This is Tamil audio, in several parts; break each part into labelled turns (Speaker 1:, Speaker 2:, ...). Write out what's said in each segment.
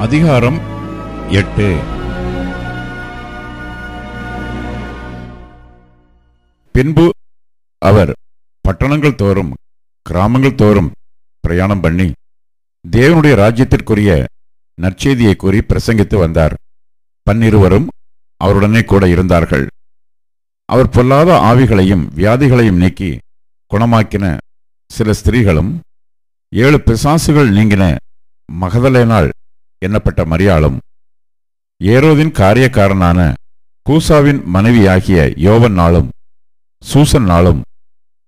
Speaker 1: அதிகாரம் 8. பின்பு அவர் பட்டணங்கள் தோறும் கிராமங்கள் தோறும் பிரயாணம் பண்ணி தேவனுடைய ராஜ்யத்திற்குரிய நற்செய்தியை கூறி பிரசங்கித்து வந்தார். 12 அவருடனே கூட இருந்தார்கள். அவர் பொல்லாத ஆவிகளையும் வியாதிகளையும் நீக்கி குணமாக்கின சில ஸ்திரீகளும் 7 பிசாசுகள் நீங்கின மகதலேனாள் என்னப்பட்ட மரியாளும் ஏரோதின் காரியக்காரனான கூசாவின் மனைவியாகிய யோவன் நாளும் சூசன் நாளும்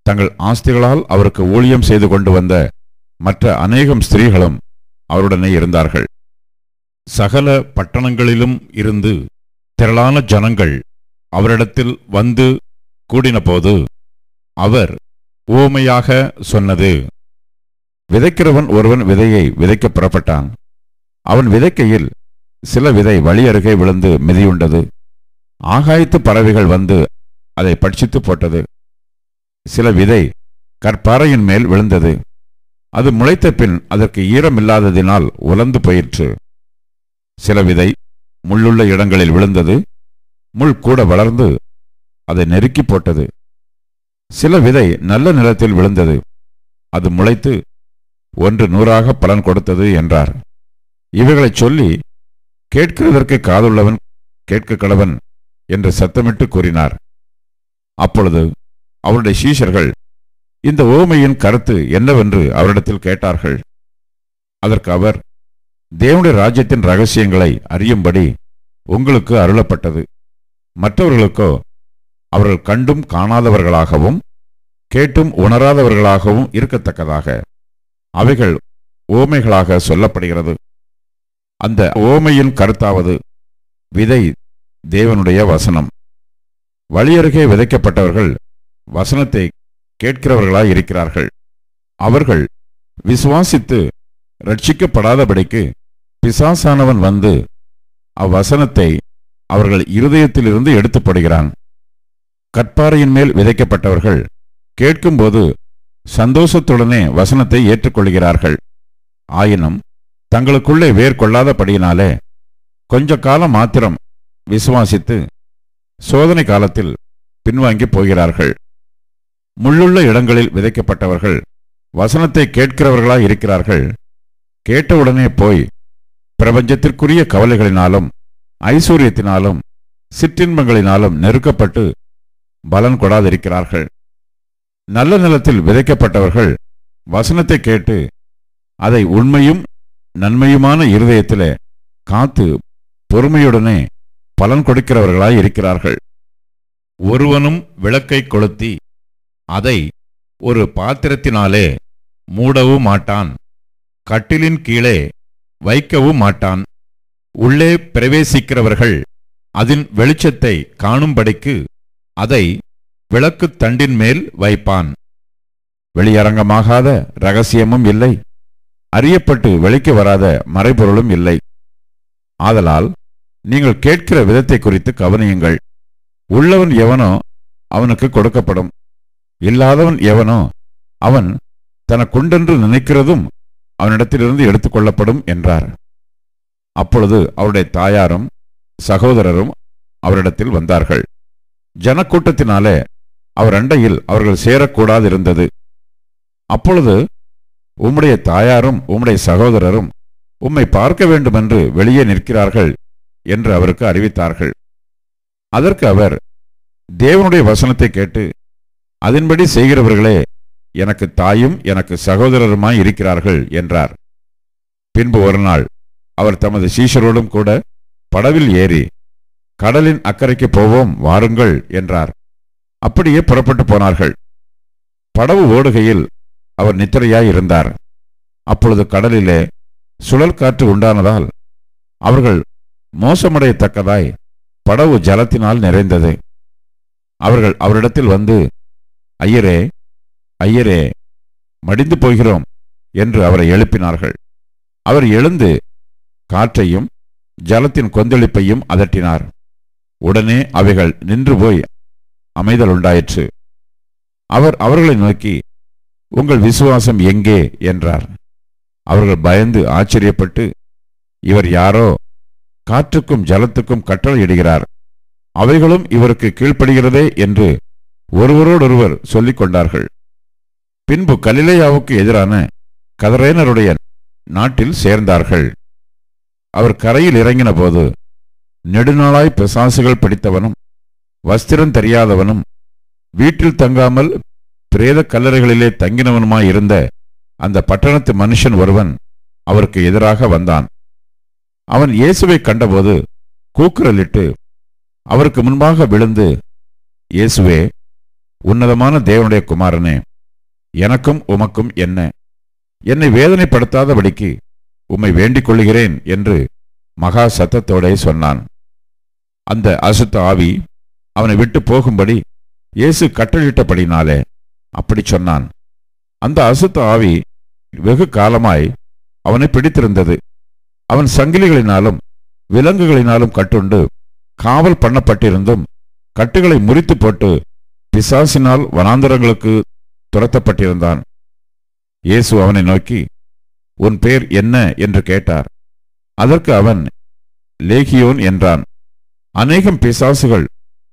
Speaker 1: தங்கள் ஆஸ்திகளால் அவருக்கு ஊழியம் செய்து கொண்டு வந்த மற்ற அநேகம் ஸ்திரீகளும் அவருடனே இருந்தார்கள். சகல பட்டணங்களிலும் இருந்து திரளான ஜனங்கள் அவரிடத்தில் வந்து கூடினபோது அவர் உவமையாக சொன்னது: விதைக்கிறவன் ஒருவன் விதையை விதைக்க புறப்பட்டான். அவன் விதைக்கையில் சில விதை வழி அருகே விழுந்து மிதியுண்டது. ஆகாயத்து பறவைகள் வந்து அதை பட்சித்து போட்டது. சில விதை கற்பாறையின் மேல் விழுந்தது. அது முளைத்த பின் அதற்கு ஈரமில்லாததினால் உலர்ந்து போயிற்று. சில விதை முள்ளுள்ள இடங்களில் விழுந்தது. முள் கூட வளர்ந்து அதை நெருக்கி போட்டது. சில விதை நல்ல நிலத்தில் விழுந்தது. அது முளைத்து 100 பலன் கொடுத்தது என்றார். இவைகளைச் சொல்லி, கேட்கிறதற்கு காதுள்ளவன் கேட்க கடவன் என்று சத்தமிட்டு கூறினார். அப்பொழுது அவருடைய சீஷர்கள் இந்த உவமையின் கருத்து என்னவென்று அவரிடத்தில் கேட்டார்கள். அதற்கு அவர், தேவனுடைய ராஜ்யத்தின் இரகசியங்களை அறியும்படி உங்களுக்கு அருளப்பட்டது. மற்றவர்களுக்கோ அவர்கள் கண்டும் காணாதவர்களாகவும் கேட்டும் உணராதவர்களாகவும் இருக்கத்தக்கதாக அவைகள் உவமைகளாக சொல்லப்படுகிறது. அந்த உவமையின் கருத்தாவது, விதை தேவனுடைய வசனம். வழியருகே விதைக்கப்பட்டவர்கள் வசனத்தை கேட்கிறவர்களாய் இருக்கிறார்கள். அவர்கள் விசுவாசித்து ரட்சிக்கப்படாதபடிக்கு பிசாசானவன் வந்து அவ்வசனத்தை அவர்கள் இருதயத்திலிருந்து எடுத்து போடுகிறான். கற்பாறையின் மேல் விதைக்கப்பட்டவர்கள் கேட்கும்போது சந்தோஷத்துடனே வசனத்தை ஏற்றுக்கொள்கிறார்கள். ஆயினும் தங்களுக்குள்ளே வேர் கொள்ளாதபடியினாலே கொஞ்ச காலம் மாத்திரம் விசுவாசித்து சோதனை காலத்தில் பின்வாங்கி போகிறார்கள். முள்ளுள்ள இடங்களில் விதைக்கப்பட்டவர்கள் வசனத்தை கேட்கிறவர்களாய் இருக்கிறார்கள். கேட்டவுடனே போய் பிரபஞ்சத்திற்குரிய கவலைகளினாலும் ஐஸ்வர்யத்தினாலும் சிற்றின்பங்களினாலும் நெருக்கப்பட்டு பலன் கொடாதிருக்கிறார்கள். நல்ல நிலத்தில் விதைக்கப்பட்டவர்கள் வசனத்தை கேட்டு அதை உண்மையும் நன்மையுமான இருதயத்திலே காத்து பொறுமையுடனே பலன் கொடுக்கிறவர்களாய் இருக்கிறார்கள். ஒருவனும் விளக்கை கொளுத்தி அதை ஒரு பாத்திரத்தினாலே மூடவும் மாட்டான், கட்டிலின் கீழே வைக்கவும் மாட்டான். உள்ளே பிரவேசிக்கிறவர்கள் அதன் வெளிச்சத்தை காணும்படிக்கு அதை விளக்குத் தண்டின் மேல் வைப்பான். வெளியரங்கமாகாத இரகசியமும் இல்லை, அறியப்பட்டு வெளிக்கு வராத மறைபொருளும் இல்லை. ஆதலால் நீங்கள் கேட்கிற விதத்தை குறித்து கவனியுங்கள். உள்ளவன் எவனோ அவனுக்கு கொடுக்கப்படும், இல்லாதவன் எவனோ அவன் தனக்குண்டென்று நினைக்கிறதும் அவனிடத்திலிருந்து எடுத்துக்கொள்ளப்படும் என்றார். அப்பொழுது அவருடைய தாயாரும் சகோதரரும் அவரிடத்தில் வந்தார்கள். ஜனக்கூட்டத்தினாலே அவர் அண்டையில் அவர்கள் சேரக்கூடாதிருந்தது. அப்பொழுது, உம்முடைய தாயாரும் உம்முடைய சகோதரரும் உம்மை பார்க்க வேண்டுமென்று வெளியே நிற்கிறார்கள் என்று அவருக்கு அறிவித்தார்கள். அதற்கு அவர், தேவனுடைய வசனத்தை கேட்டு அதன்படி செய்கிறவர்களே எனக்கு தாயும் எனக்கு சகோதரருமாய் இருக்கிறார்கள் என்றார். பின்பு ஒரு நாள் அவர் தமது சீஷரோடும் கூட படவில் ஏறி, கடலின் அக்கறைக்கு போவோம் வாருங்கள் என்றார். அப்படியே புறப்பட்டு போனார்கள். படவு ஓடுகையில் அவர் நித்திரையாய் இருந்தார். அப்பொழுது கடலிலே சுழல் காற்று உண்டானதால் அவர்கள் மோசமடையத்தக்கதாய் படவு ஜலத்தினால் நிறைந்தது. அவர்கள் அவரிடத்தில் வந்து, ஐயரே ஐயரே, மடிந்து போகிறோம் என்று அவரை எழுப்பினார்கள். அவர் எழுந்து காற்றையும் ஜலத்தின் கொந்தளிப்பையும் அதட்டினார். உடனே அவைகள் நின்று போய் அமைதல் உண்டாயிற்று. அவர் அவர்களை நோக்கி, உங்கள் விசுவாசம் எங்கே என்றார். அவர்கள் பயந்து ஆச்சரியப்பட்டு, இவர் யாரோ காற்றுக்கும் ஜலத்துக்கும் கட்டளையிடுகிறார், அவைகளும் இவருக்கு கீழ்ப்படுகிறதே என்று ஒருவரோடொருவர் சொல்லிக் கொண்டார்கள். பின்பு கலிலேயாவுக்கு எதிரான கதரேனருடைய நாட்டில் சேர்ந்தார்கள். அவர் கரையில் இறங்கின போது நெடுநாளாய் பிசாசுகள் பிடித்தவனும் வஸ்திரம் தெரியாதவனும் வீட்டில் தங்காமல் பிரேத கல்லறைகளிலே தங்கினவனுமாயிருந்த அந்த பட்டணத்து மனுஷன் ஒருவன் அவருக்கு எதிராக வந்தான். அவன் இயேசுவை கண்டபோது கூக்குரலிட்டு அவருக்கு முன்பாக விழுந்து, இயேசுவே, உன்னதமான தேவனுடைய குமாரனே, எனக்கும் உமக்கும் என்ன? என்னை வேதனைப்படுத்தாதபடிக்கு உம்மை வேண்டிக் கொள்ளுகிறேன் என்று மகா சத்தத்தோடே சொன்னான். அந்த அசுத்த ஆவி அவனை விட்டு போகும்படி இயேசு கட்டளிட்டபடினாலே அப்படி சொன்னான். அந்த அசுத்த ஆவி வெகு காலமாய் அவனை பிடித்திருந்தது. அவன் சங்கிலிகளினாலும் விலங்குகளினாலும் கட்டுண்டு காவல் பண்ணப்பட்டிருந்தும் கட்டுகளை முறித்து போட்டு பிசாசினால் வனாந்தரங்களுக்கு துரத்தப்பட்டிருந்தான். இயேசு அவனை நோக்கி, உன் பேர் என்ன என்று கேட்டார். அதற்கு அவன் லேகியோன் என்றான். அநேகம் பிசாசுகள்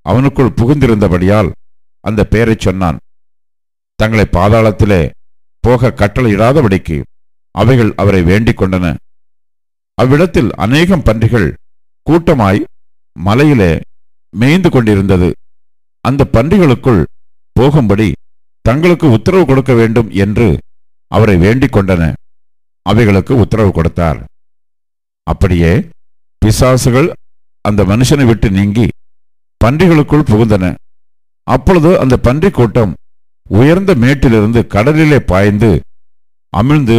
Speaker 1: அவனுக்குள் புகுந்திருந்தபடியால் அந்த பெயரைச் சொன்னான். தங்களை பாதாளத்திலே போக கட்டளையிடாதபடிக்கு அவைகள் அவரை வேண்டிக் கொண்டன. அவ்விடத்தில் அநேகம் பன்றிகள் கூட்டமாய் மலையிலே மேய்ந்து கொண்டிருந்தது. அந்த பன்றிகளுக்குள் போகும்படி தங்களுக்கு உத்தரவு கொடுக்க வேண்டும் என்று அவரை வேண்டிக் கொண்டன. அவைகளுக்கு உத்தரவு கொடுத்தார். அப்படியே பிசாசுகள் அந்த மனுஷனை விட்டு நீங்கி பன்றிகளுக்குள் புகுந்தன. அப்பொழுது அந்த பன்றி கூட்டம் உயர்ந்த மேட்டிலிருந்து கடலிலே பாய்ந்து அமிழ்ந்து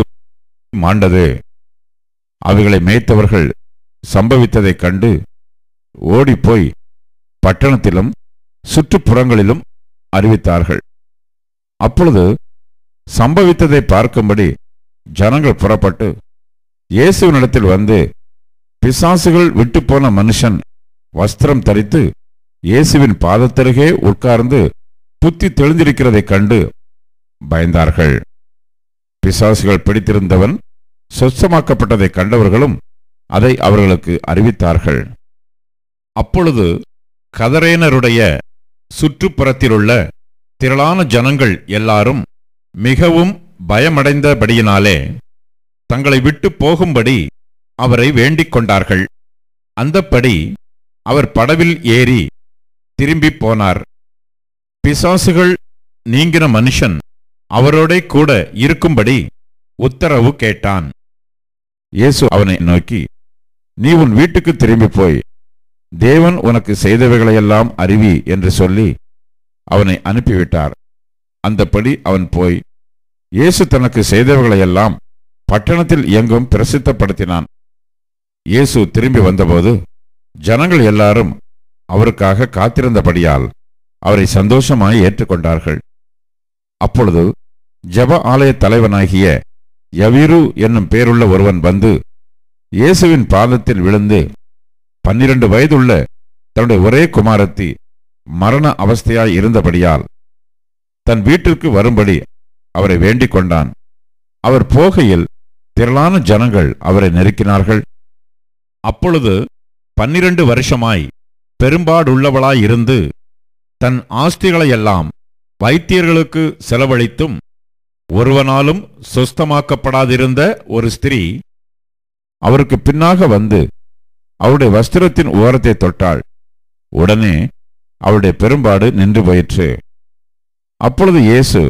Speaker 1: மாண்டது. அவைகளை மேய்த்தவர்கள் சம்பவித்ததைக் கண்டு ஓடிப்போய் பட்டணத்திலும் சுற்றுப்புறங்களிலும் அறிவித்தார்கள். அப்பொழுது சம்பவித்ததை பார்க்கும்படி ஜனங்கள் புறப்பட்டு இயேசுவினிடத்தில் வந்து, பிசாசுகள் விட்டுப்போன மனுஷன் வஸ்திரம் தரித்து இயேசுவின் பாதத்தருகே உட்கார்ந்து புத்தி தெளிந்திருக்கிறதைக் கண்டு பயந்தார்கள். பிசாசுகள் பிடித்திருந்தவன் சொஸ்தமாக்கப்பட்டதைக் கண்டவர்களும் அதை அவர்களுக்கு அறிவித்தார்கள். அப்பொழுது கதரேனருடைய சுற்றுப்புறத்திலுள்ள திரளான ஜனங்கள் எல்லாரும் மிகவும் பயமடைந்தபடியினாலே தங்களை விட்டு போகும்படி அவரை வேண்டிக் கொண்டார்கள். அந்தப்படி அவர் படவில் ஏறி திரும்பி போனார். பிசாசுகள் நீங்கின மனுஷன் அவரோடே கூட இருக்கும்படி உத்தரவு கேட்டான். இயேசு அவனை நோக்கி, நீ உன் வீட்டுக்கு திரும்பி போய் தேவன் உனக்கு செய்தவைகளையெல்லாம் அறிவி என்று சொல்லி அவனை அனுப்பிவிட்டார். அந்தப்படி அவன் போய் இயேசு தனக்கு செய்தவைகளையெல்லாம் பட்டணத்தில் எங்கும் பிரசித்தப்படுத்தினான். இயேசு திரும்பி வந்தபோது ஜனங்கள் எல்லாரும் அவருக்காக காத்திருந்தபடியால் அவரை சந்தோஷமாய் ஏற்றுக்கொண்டார்கள். அப்பொழுது ஜெப ஆலய தலைவனாகிய யவீரு என்னும் பேருள்ள ஒருவன் வந்து இயேசுவின் பாதத்தில் விழுந்து 12 வயதுள்ள தன்னுடைய ஒரே குமாரத்தி மரண அவஸ்தையாய் இருந்தபடியால் தன் வீட்டிற்கு வரும்படி அவரை வேண்டிக் கொண்டான். அவர் போகையில் திரளான ஜனங்கள் அவரை நெருக்கினார்கள். அப்பொழுது 12 வருஷமாய் பெரும்பாடுள்ளவளாயிருந்து தன் ஆஸ்திகளையெல்லாம் வைத்தியர்களுக்கு செலவழித்தும் ஒருவனாலும் சொஸ்தமாக்கப்படாதிருந்த ஒரு ஸ்திரீ அவருக்கு பின்னாக வந்து அவருடைய வஸ்திரத்தின் ஓரத்தை தொட்டாள். உடனே அவருடைய பெரும்பாடு நின்று போயிற்று. அப்பொழுது இயேசு,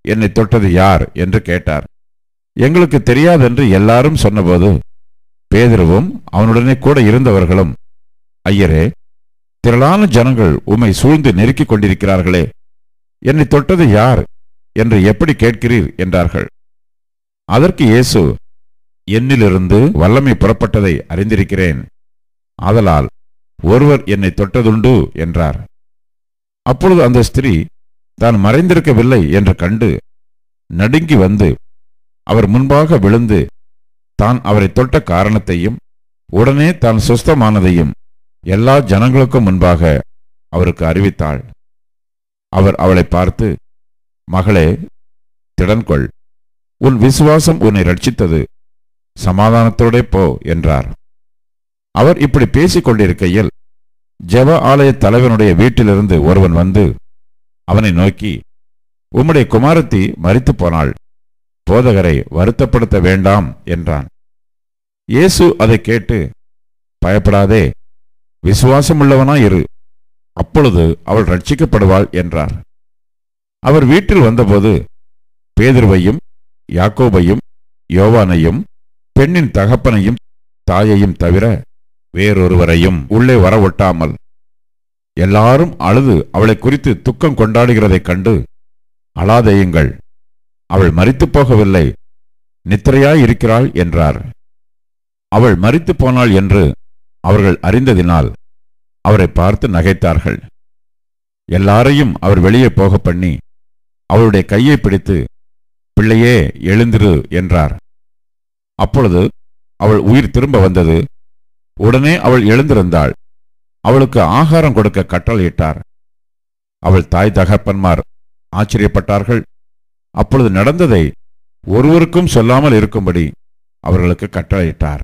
Speaker 1: என்னை தொட்டது யார் என்று கேட்டார். எங்களுக்கு தெரியாதென்று எல்லாரும் சொன்னபோது பேதுருவும் அவனுடனே கூட இருந்தவர்களும், ஐயரே, திரளான ஜனங்கள் உம்மை சூழ்ந்து நெருக்கிக் கொண்டிருக்கிறார்களே, என்னை தொட்டது யார் என்று எப்படி கேட்கிறீர் என்றார்கள். அதற்கு இயேசு, என்னிலிருந்து வல்லமை புறப்பட்டதை அறிந்திருக்கிறேன், ஆதலால் ஒருவர் என்னை தொட்டதுண்டு என்றார். அப்பொழுது அந்த ஸ்திரீ தான் மறைந்திருக்கவில்லை என்று கண்டு நடுங்கி வந்து அவர் முன்பாக விழுந்து தான் அவரை தொட்ட காரணத்தையும் உடனே தான் சுஸ்தமானதையும் எல்லா ஜனங்களுக்கும் முன்பாக அவருக்கு அறிவித்தாள். அவர் அவளை பார்த்து, மகளே, திடன்கொள், உன் விசுவாசம் உன்னை ரட்சித்தது, சமாதானத்தோடே போ என்றார். அவர் இப்படி பேசிக் கொண்டிருக்கையில் ஜெப ஆலய தலைவனுடைய வீட்டிலிருந்து ஒருவன் வந்து அவனை நோக்கி, உம்முடைய குமாரத்தி மரித்து போனாள், போதகரை வருத்தப்படுத்த வேண்டாம் என்றான். இயேசு அதை கேட்டு, பயப்படாதே, விசுவாசமுள்ளவனாயிரு, அப்பொழுது அவள் ரட்சிக்கப்படுவாள் என்றார். அவர் வீட்டில் வந்தபோது பேதுருவையும் யாக்கோபையும் யோவானையும் பெண்ணின் தகப்பனையும் தாயையும் தவிர வேறொருவரையும் உள்ளே வரவொட்டாமல் எல்லாரும் அழுது அவளை குறித்து துக்கம் கொண்டாடுகிறதைக் கண்டு, அழாதேயுங்கள், அவள் மரித்துப் போகவில்லை, நித்திரையாயிருக்கிறாள் என்றார். அவள் மரித்து போனாள் என்று அவர்கள் அறிந்ததினால் அவரை பார்த்து நகைத்தார்கள். எல்லாரையும் அவர் வெளியே போக பண்ணி அவளுடைய கையை பிடித்து, பிள்ளையே எழுந்திரு என்றார். அப்பொழுது அவள் உயிர் திரும்ப வந்தது. உடனே அவள் எழுந்திருந்தாள். அவளுக்கு ஆகாரம் கொடுக்க கட்டளையிட்டார். அவள் தாய் தகப்பன்மார் ஆச்சரியப்பட்டார்கள். அப்பொழுது நடந்ததை ஒருவருக்கும் சொல்லாமல் இருக்கும்படி அவர்களுக்கு கட்டளையிட்டார்.